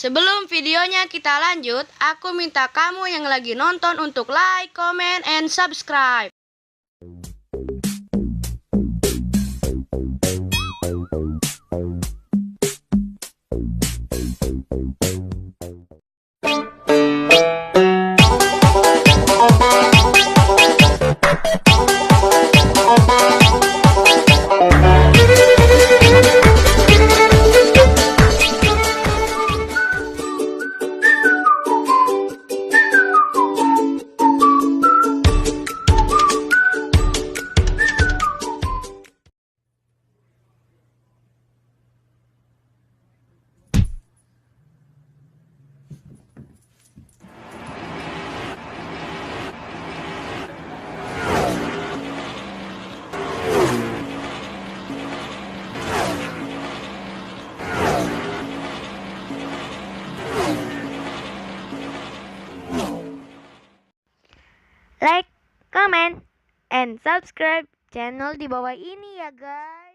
Sebelum videonya kita lanjut, aku minta kamu yang lagi nonton untuk like, comment, and subscribe. Like, comment, and subscribe channel di bawah ini ya guys.